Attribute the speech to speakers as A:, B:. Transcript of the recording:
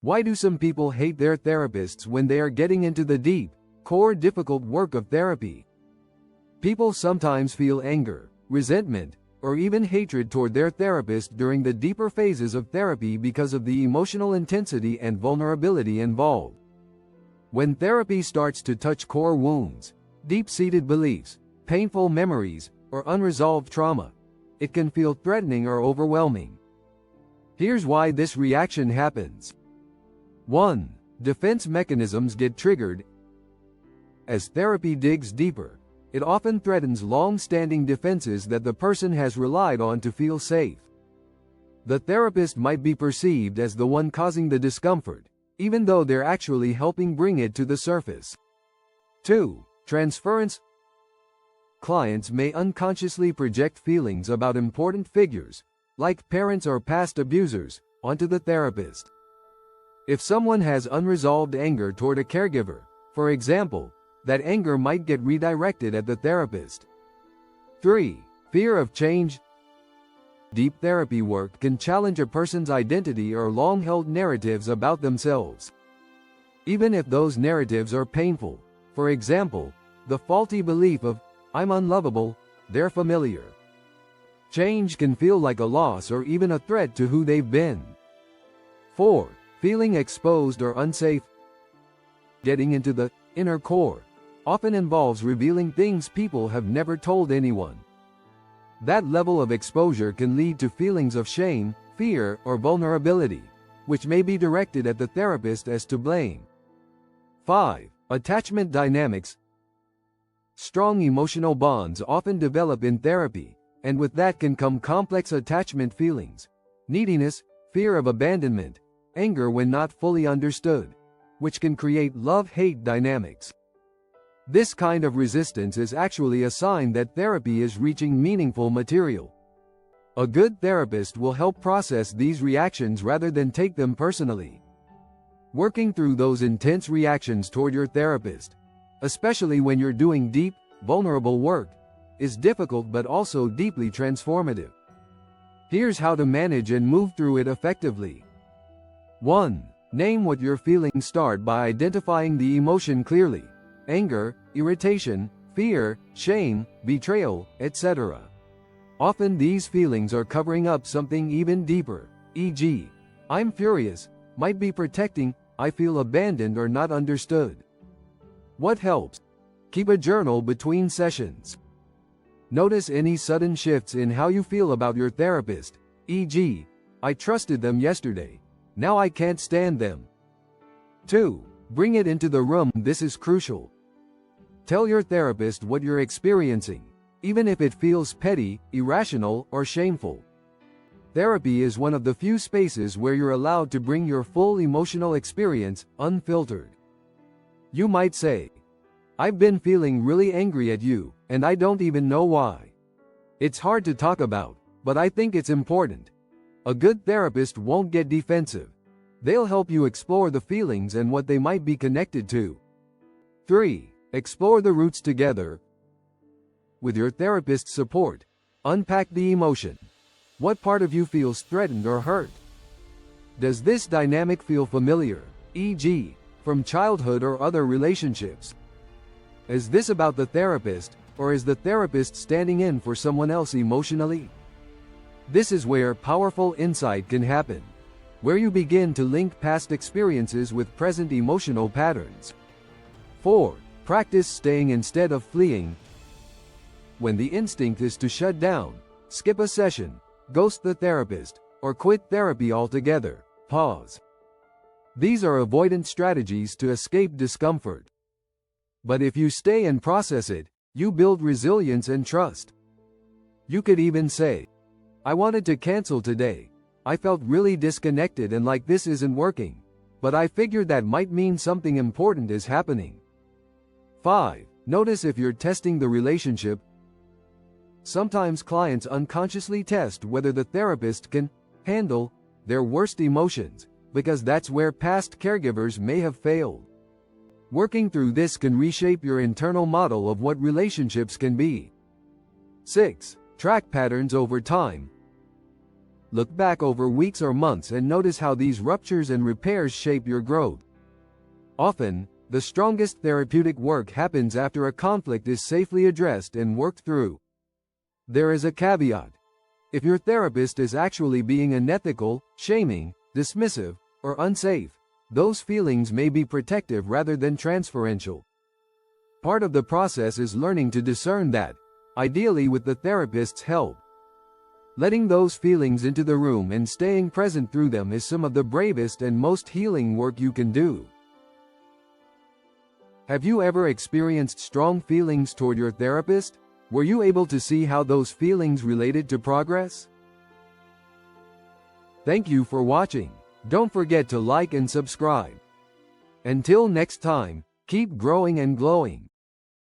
A: Why do some people hate their therapists when they are getting into the deep, core difficult work of therapy? People sometimes feel anger, resentment, or even hatred toward their therapist during the deeper phases of therapy because of the emotional intensity and vulnerability involved. When therapy starts to touch core wounds, deep-seated beliefs, painful memories, or unresolved trauma, it can feel threatening or overwhelming. Here's why this reaction happens. 1. Defense mechanisms get triggered. As therapy digs deeper, it often threatens long-standing defenses that the person has relied on to feel safe. The therapist might be perceived as the one causing the discomfort, even though they're actually helping bring it to the surface. 2. Transference. Clients may unconsciously project feelings about important figures, like parents or past abusers, onto the therapist. If someone has unresolved anger toward a caregiver, for example, that anger might get redirected at the therapist. 3. Fear of change. Deep therapy work can challenge a person's identity or long-held narratives about themselves. Even if those narratives are painful, for example, the faulty belief of, "I'm unlovable," they're familiar. Change can feel like a loss or even a threat to who they've been. 4. Feeling exposed or unsafe. Getting into the inner core often involves revealing things people have never told anyone. That level of exposure can lead to feelings of shame, fear, or vulnerability, which may be directed at the therapist as to blame. 5. Attachment dynamics. Strong emotional bonds often develop in therapy, and with that can come complex attachment feelings, neediness, fear of abandonment, anger when not fully understood, which can create love-hate dynamics. This kind of resistance is actually a sign that therapy is reaching meaningful material. A good therapist will help process these reactions rather than take them personally. Working through those intense reactions toward your therapist, especially when you're doing deep, vulnerable work, is difficult but also deeply transformative. Here's how to manage and move through it effectively. 1. Name what you're feeling. Start by identifying the emotion clearly: anger, irritation, fear, shame, betrayal, etc. Often these feelings are covering up something even deeper, e.g., "I'm furious," might be protecting, "I feel abandoned or not understood." What helps? Keep a journal between sessions. Notice any sudden shifts in how you feel about your therapist, e.g., "I trusted them yesterday, now I can't stand them." 2. Bring it into the room. This is crucial. Tell your therapist what you're experiencing, even if it feels petty, irrational, or shameful. Therapy is one of the few spaces where you're allowed to bring your full emotional experience, unfiltered. You might say, "I've been feeling really angry at you, and I don't even know why. It's hard to talk about, but I think it's important." A good therapist won't get defensive. They'll help you explore the feelings and what they might be connected to. 3. Explore the roots together. With your therapist's support, unpack the emotion. What part of you feels threatened or hurt? Does this dynamic feel familiar, e.g., from childhood or other relationships? Is this about the therapist, or is the therapist standing in for someone else emotionally? This is where powerful insight can happen, where you begin to link past experiences with present emotional patterns. 4. Practice staying instead of fleeing. When the instinct is to shut down, skip a session, ghost the therapist, or quit therapy altogether, pause. These are avoidance strategies to escape discomfort. But if you stay and process it, you build resilience and trust. You could even say, "I wanted to cancel today. I felt really disconnected and like this isn't working, but I figured that might mean something important is happening." 5. Notice if you're testing the relationship. Sometimes clients unconsciously test whether the therapist can handle their worst emotions, because that's where past caregivers may have failed. Working through this can reshape your internal model of what relationships can be. 6. Track patterns over time. Look back over weeks or months and notice how these ruptures and repairs shape your growth. Often, the strongest therapeutic work happens after a conflict is safely addressed and worked through. There is a caveat. If your therapist is actually being unethical, shaming, dismissive, or unsafe, those feelings may be protective rather than transferential. Part of the process is learning to discern that, ideally with the therapist's help. Letting those feelings into the room and staying present through them is some of the bravest and most healing work you can do. Have you ever experienced strong feelings toward your therapist? Were you able to see how those feelings related to progress? Thank you for watching. Don't forget to like and subscribe. Until next time, keep growing and glowing.